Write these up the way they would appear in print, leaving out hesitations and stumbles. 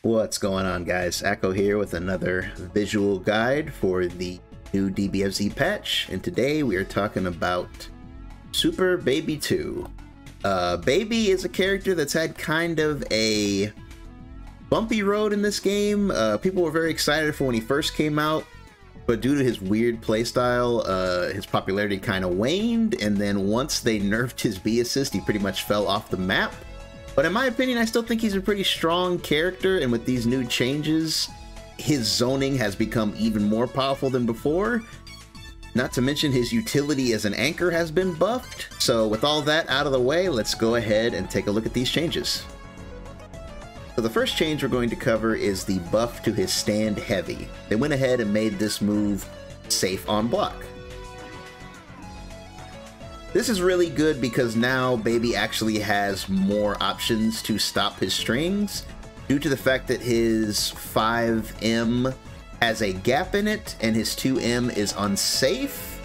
What's going on, guys? Echo here with another visual guide for the new DBFZ patch, and today we are talking about Super Baby 2. Baby is a character that's had kind of a bumpy road in this game. People were very excited for when he first came out, but due to his weird playstyle, his popularity kind of waned, and then once they nerfed his B assist, he pretty much fell off the map. But in my opinion, I still think he's a pretty strong character, and with these new changes, his zoning has become even more powerful than before. Not to mention his utility as an anchor has been buffed. So with all that out of the way, let's go ahead and take a look at these changes. So the first change we're going to cover is the buff to his stand heavy. They went ahead and made this move safe on block. This is really good because now Baby actually has more options to stop his strings due to the fact that his 5M has a gap in it and his 2M is unsafe.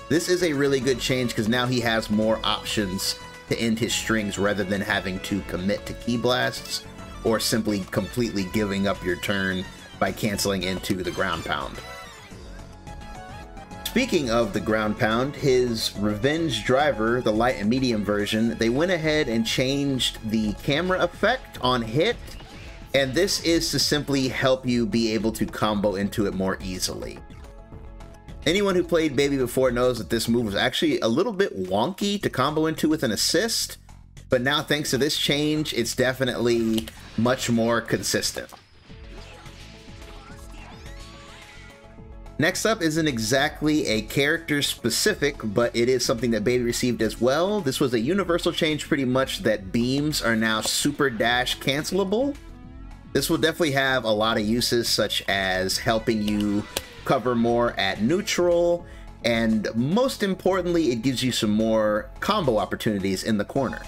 This is a really good change because now he has more options to end his strings rather than having to commit to key blasts or simply completely giving up your turn by canceling into the ground pound. Speaking of the ground pound, his Revenge Driver, the light and medium version, they went ahead and changed the camera effect on hit, and this is to simply help you be able to combo into it more easily. Anyone who played Baby before knows that this move was actually a little bit wonky to combo into with an assist, but now thanks to this change, it's definitely much more consistent. Next up isn't exactly a character specific, but it is something that Baby received as well. This was a universal change pretty much that beams are now super dash cancelable. This will definitely have a lot of uses such as helping you cover more at neutral, and most importantly, it gives you some more combo opportunities in the corner.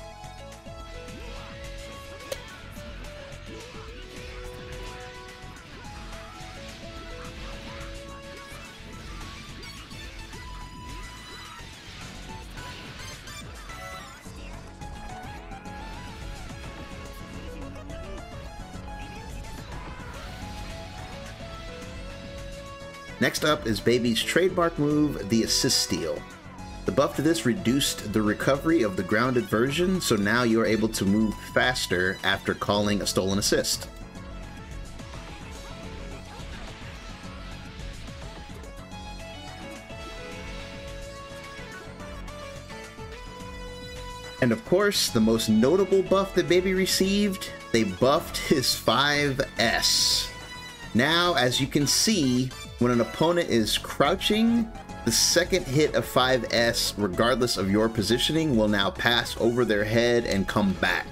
Next up is Baby's trademark move, the Assist Steal. The buff to this reduced the recovery of the grounded version, so now you are able to move faster after calling a stolen assist. And of course, the most notable buff that Baby received, they buffed his 5S. Now, as you can see, when an opponent is crouching, the second hit of 5S, regardless of your positioning, will now pass over their head and come back.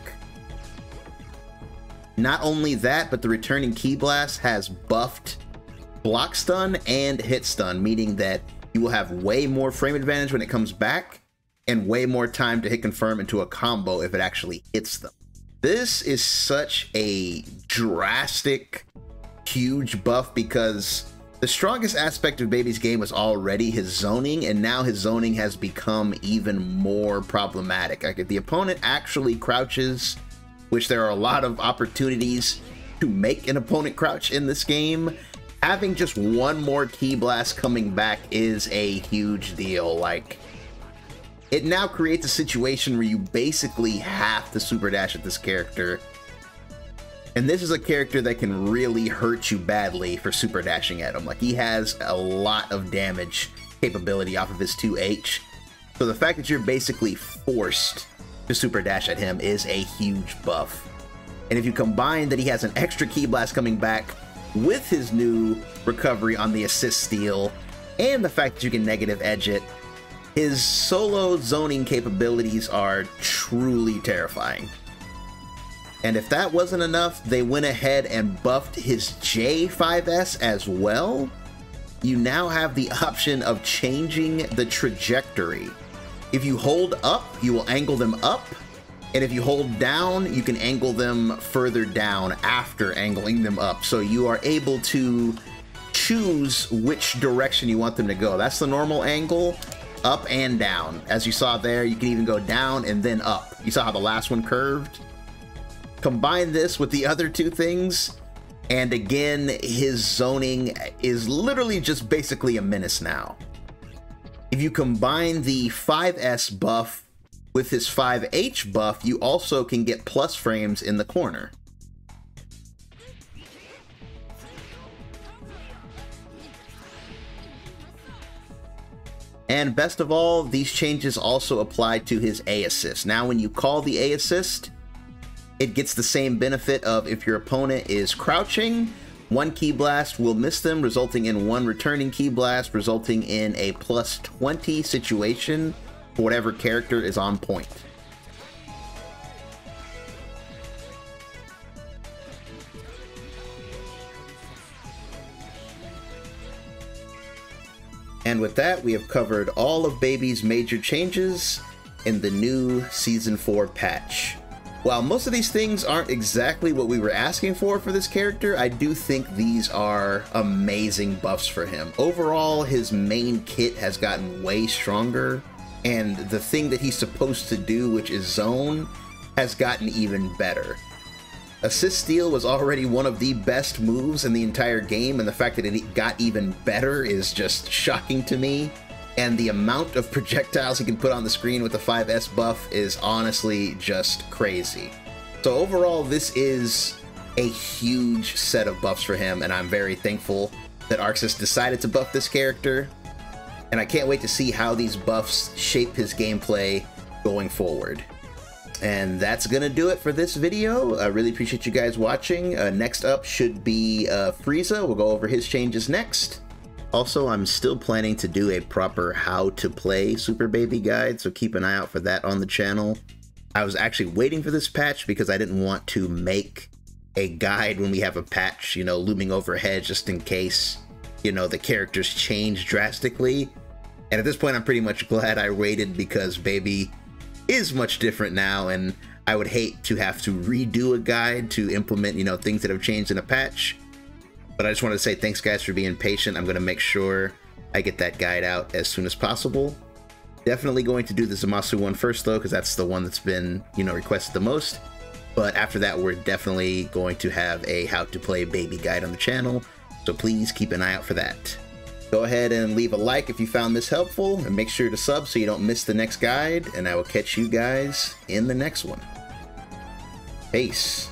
Not only that, but the returning Key Blast has buffed block stun and hit stun, meaning that you will have way more frame advantage when it comes back and way more time to hit confirm into a combo if it actually hits them. This is such a drastic, huge buff because the strongest aspect of Baby's game was already his zoning, and now his zoning has become even more problematic. Like if the opponent actually crouches, which there are a lot of opportunities to make an opponent crouch in this game, having just one more Key Blast coming back is a huge deal. Like, it now creates a situation where you basically have to super dash at this character. And this is a character that can really hurt you badly for super dashing at him. Like, he has a lot of damage capability off of his 2H. So the fact that you're basically forced to super dash at him is a huge buff. And if you combine that he has an extra Key Blast coming back with his new recovery on the Assist Steal, and the fact that you can negative edge it, his solo zoning capabilities are truly terrifying. And if that wasn't enough, they went ahead and buffed his J5S as well. You now have the option of changing the trajectory. If you hold up, you will angle them up. And if you hold down, you can angle them further down after angling them up. So you are able to choose which direction you want them to go. That's the normal angle, up and down. As you saw there, you can even go down and then up. You saw how the last one curved? Combine this with the other two things, And again, his zoning is literally just basically a menace now. If you combine the 5S buff with his 5H buff, you also can get plus frames in the corner. And best of all, these changes also apply to his A assist. Now when you call the A assist, it gets the same benefit of if your opponent is crouching, one Ki Blast will miss them, resulting in one returning Ki Blast, resulting in a plus 20 situation for whatever character is on point. And with that, we have covered all of Baby's major changes in the new Season 4 patch. While most of these things aren't exactly what we were asking for this character, I do think these are amazing buffs for him. Overall, his main kit has gotten way stronger, and the thing that he's supposed to do, which is zone, has gotten even better. Assist Steal was already one of the best moves in the entire game, and the fact that it got even better is just shocking to me. And the amount of projectiles he can put on the screen with the 5S buff is honestly just crazy. So overall, this is a huge set of buffs for him, and I'm very thankful that ArcSys decided to buff this character. And I can't wait to see how these buffs shape his gameplay going forward. And that's gonna do it for this video. I really appreciate you guys watching. Next up should be Frieza. We'll go over his changes next. Also, I'm still planning to do a proper how to play Super Baby guide, so keep an eye out for that on the channel. I was actually waiting for this patch because I didn't want to make a guide when we have a patch, you know, looming overhead just in case, you know, the characters change drastically. And at this point, I'm pretty much glad I waited because Baby is much different now, and I would hate to have to redo a guide to implement, you know, things that have changed in a patch. But I just wanted to say thanks guys for being patient. I'm going to make sure I get that guide out as soon as possible. Definitely going to do the Zamasu one first though, because that's the one that's been, you know, requested the most. But after that, we're definitely going to have a how to play Baby guide on the channel, so please keep an eye out for that. Go ahead and leave a like if you found this helpful, and make sure to sub so you don't miss the next guide, and I will catch you guys in the next one. Peace.